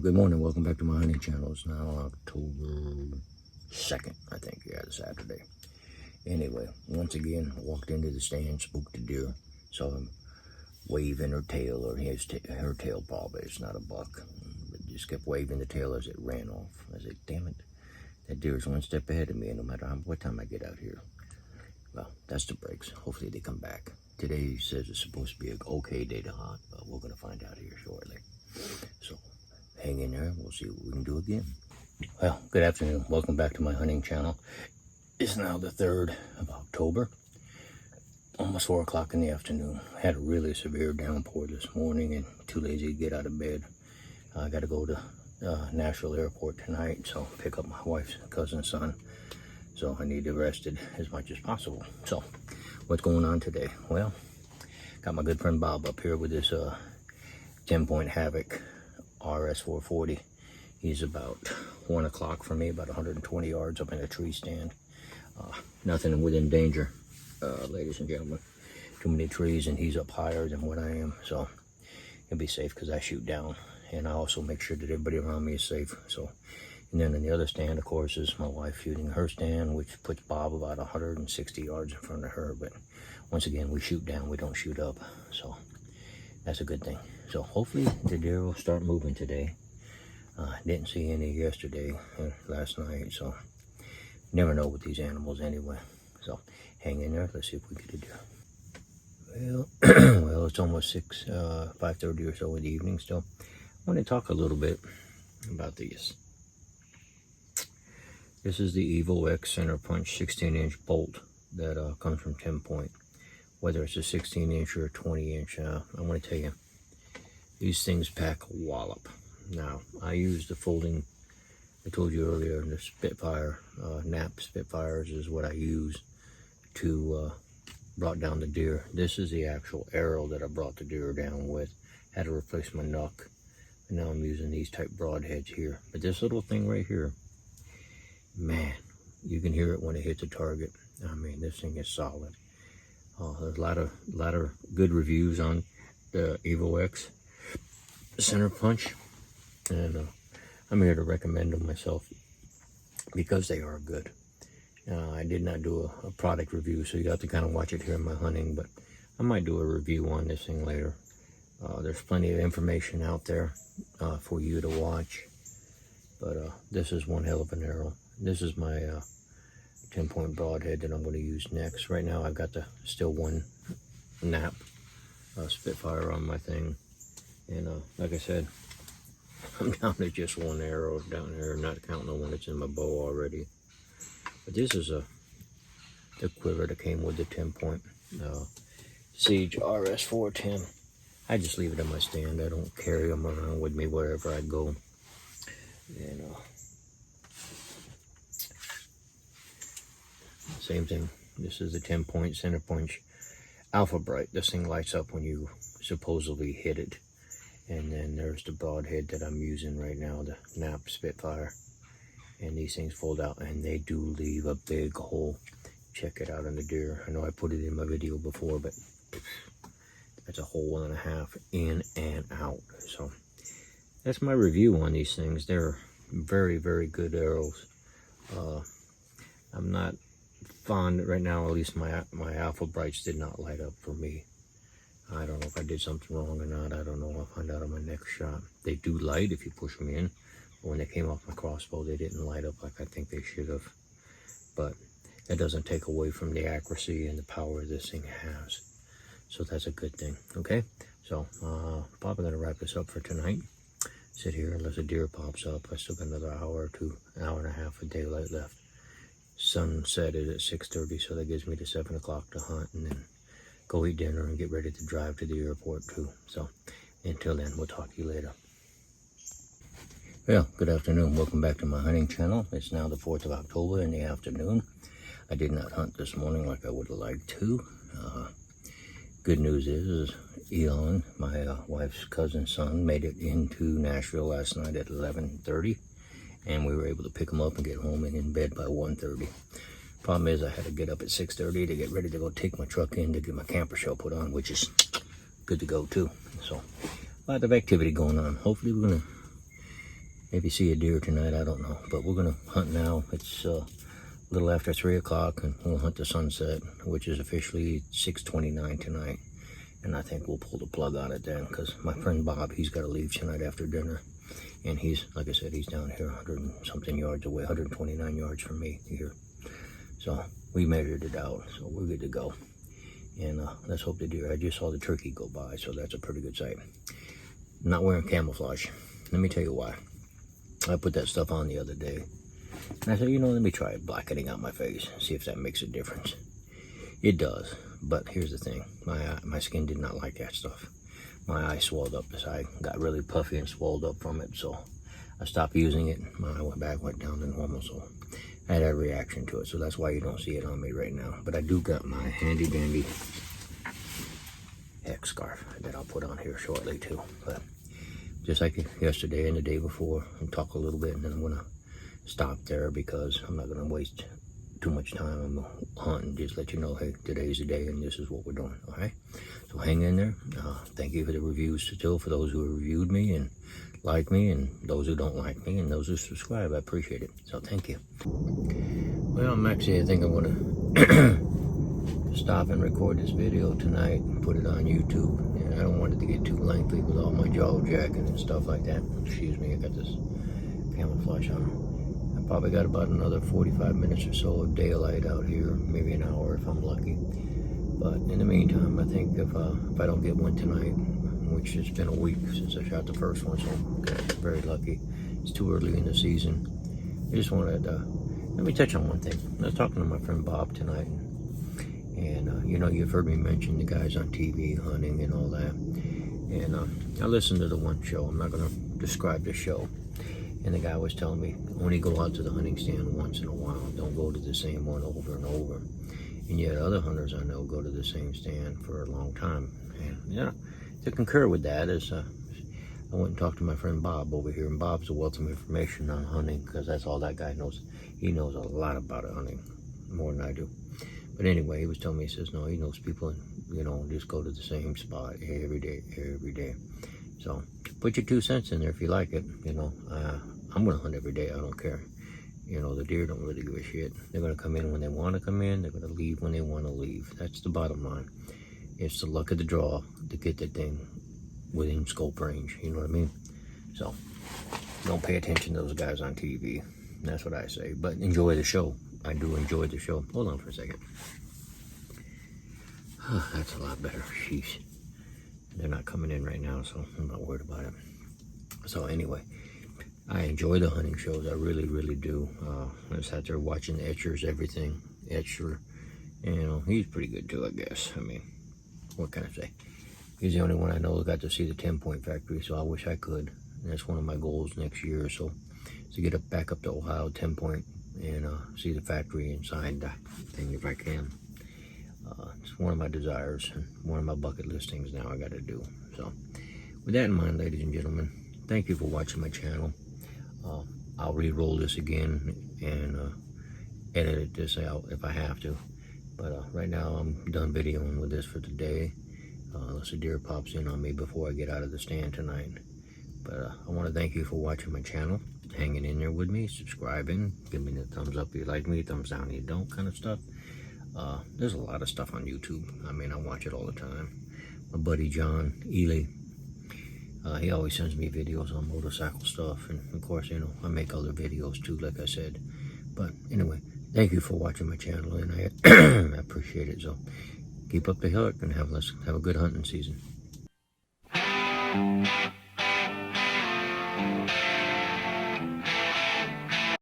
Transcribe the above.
Good morning, welcome back to my hunting channel. It's now October 2nd, I think, Saturday. Anyway, once again, walked into the stand, spooked a deer, saw him waving her tail, or her tail probably, it's not a buck, but just kept waving the tail as it ran off. I said, damn it, that deer's one step ahead of me, and no matter what time I get out here. Well, that's the breaks. Hopefully they come back. Today says it's supposed to be an okay day to hunt, but we're going to find out here shortly. So, hang in there, we'll see what we can do again. Well, good afternoon. Welcome back to my hunting channel. It's now the 3rd of October, almost 4 o'clock in the afternoon. I had a really severe downpour this morning and too lazy to get out of bed. I got to go to Nashville Airport tonight, so pick up my wife's cousin's son. So I need to rest it as much as possible. So, what's going on today? Well, got my good friend Bob up here with this 10-point Havoc RS440. He's about 1 o'clock from me, about 120 yards up in a tree stand. Nothing within danger, ladies and gentlemen. Too many trees, and he's up higher than what I am, so he'll be safe because I shoot down, and I also make sure that everybody around me is safe. So, and then in the other stand, of course, is my wife shooting her stand, which puts Bob about 160 yards in front of her. But once again, we shoot down, we don't shoot up, so that's a good thing. So hopefully the deer will start moving today. Didn't see any yesterday, last night, so never know with these animals anyway. So hang in there, let's see if we get a deer. Well, well, it's almost 5:30 or so in the evening still. I want to talk a little bit about these. This is the Evo X Center Punch 16-inch bolt that comes from 10-point. Whether it's a 16-inch or a 20-inch, I want to tell you, these things pack a wallop. Now, I use the folding, I told you earlier, the Spitfire, Knapp Spitfires is what I use to brought down the deer. This is the actual arrow that I brought the deer down with. Had to replace my knuck, and now I'm using these type broadheads here. But this little thing right here, man, you can hear it when it hits a target. I mean, this thing is solid. There's a lot of good reviews on the Evo X Center Punch, and I'm here to recommend them myself because they are good. I did not do a product review, so you have to kind of watch it here in my hunting, but I might do a review on this thing later. There's plenty of information out there for you to watch, but this is one hell of an arrow. This is my 10-point broadhead that I'm going to use next. Right now I've got still one Knapp Spitfire on my thing, and like I said, I'm down to just one arrow down here, not counting the one that's in my bow already. But this is the quiver that came with the 10-point Siege RS410. I just leave it in my stand. I don't carry them around with me wherever I go. And same thing. This is the 10-point Center Punch Alpha Bright. This thing lights up when you supposedly hit it. And then there's the broadhead that I'm using right now, the Knapp Spitfire. And these things fold out, and they do leave a big hole. Check it out on the deer. I know I put it in my video before, but that's a hole and a half in and out. So that's my review on these things. They're very, very good arrows. I'm not fond right now, at least my Alpha Brights did not light up for me. I don't know if I did something wrong or not. I don't know. I'll find out on my next shot. They do light if you push them in. But when they came off my crossbow, they didn't light up like I think they should have. But that doesn't take away from the accuracy and the power this thing has. So that's a good thing. Okay? So, probably going to wrap this up for tonight. Sit here unless a deer pops up. I still got another hour or two, an hour and a half of daylight left. Sunset is at 6:30, so that gives me to 7 o'clock to hunt, and then go eat dinner and get ready to drive to the airport too. So until then, we'll talk to you later. Well, good afternoon. Welcome back to my hunting channel. It's now the 4th of October in the afternoon. I did not hunt this morning like I would have liked to. Good news is Elon, my wife's cousin's son, made it into Nashville last night at 11:30. And we were able to pick him up and get home and in bed by 1:30. Problem is I had to get up at 6:30 to get ready to go take my truck in to get my camper shell put on, which is good to go too. So a lot of activity going on. Hopefully we're gonna maybe see a deer tonight, I don't know. But we're gonna hunt now. It's a little after 3 o'clock, and we'll hunt the sunset, which is officially 6:29 tonight. And I think we'll pull the plug on it then, because my friend Bob, he's got to leave tonight after dinner. And he's, like I said, he's down here 100 and something yards away, 129 yards from me here. So we measured it out, so we're good to go. And let's hope the deer, I just saw the turkey go by, so that's a pretty good sight. I'm not wearing camouflage. Let me tell you why. I put that stuff on the other day. And I said, you know, let me try blackening out my face, see if that makes a difference. It does, but here's the thing. My skin did not like that stuff. My eye swelled up. This eye got really puffy and swelled up from it, so I stopped using it. My eye back went down to normal, so I had a reaction to it. So that's why you don't see it on me right now. But I do got my handy dandy hex scarf that I'll put on here shortly too. But just like yesterday and the day before, I'll talk a little bit, and then I'm gonna stop there because I'm not gonna waste too much time on hunting. Just let you know, hey, today's the day and this is what we're doing. All right, so hang in there. Thank you for the reviews still, for those who have reviewed me and like me, and those who don't like me, and those who subscribe. I appreciate it, so thank you. Well, I'm actually, I think I'm gonna stop and record this video tonight and put it on YouTube. And I don't want it to get too lengthy with all my jaw jacking and stuff like that. Excuse me, I got this camouflage on. Probably got about another 45 minutes or so of daylight out here, maybe an hour if I'm lucky. But in the meantime, I think if I don't get one tonight, which it's been a week since I shot the first one, so I'm very lucky. It's too early in the season. I just wanted let me touch on one thing. I was talking to my friend Bob tonight, and you know, you've heard me mention the guys on TV hunting and all that. And I listened to the one show. I'm not going to describe the show. And the guy was telling me, only go out to the hunting stand once in a while. Don't go to the same one over and over. And yet other hunters I know go to the same stand for a long time. And yeah, to concur with that is, I went and talked to my friend Bob over here. And Bob's a wealth of information on hunting, because that's all that guy knows. He knows a lot about hunting, more than I do. But anyway, he was telling me, he says, no, he knows people, you know, just go to the same spot every day. So put your 2 cents in there if you like it. You know, I'm going to hunt every day. I don't care. You know, the deer don't really give a shit. They're going to come in when they want to come in. They're going to leave when they want to leave. That's the bottom line. It's the luck of the draw to get that thing within scope range. You know what I mean? So don't pay attention to those guys on TV. That's what I say. But enjoy the show. I do enjoy the show. Hold on for a second. That's a lot better. Sheesh. They're not coming in right now, so I'm not worried about it. So anyway, I enjoy the hunting shows. I really, really do. I was out there watching the Etchers, everything. Etcher, you know, he's pretty good too, I guess. I mean, what can I say? He's the only one I know that got to see the 10-point factory, so I wish I could. And that's one of my goals next year or so, to get back up to Ohio, 10-point, and see the factory inside that thing if I can. It's one of my desires and one of my bucket list things now I got to do. So with that in mind, ladies and gentlemen, thank you for watching my channel. I'll re-roll this again and edit this out if I have to. But right now I'm done videoing with this for today. Unless a deer pops in on me before I get out of the stand tonight. But I want to thank you for watching my channel, hanging in there with me, subscribing, give me the thumbs up if you like me, thumbs down if you don't, kind of stuff. There's a lot of stuff on YouTube. I mean, I watch it all the time. My buddy John Ely, he always sends me videos on motorcycle stuff, and of course, you know, I make other videos too, like I said. But anyway, thank you for watching my channel, and I appreciate it. So keep up the hunt and have a good hunting season.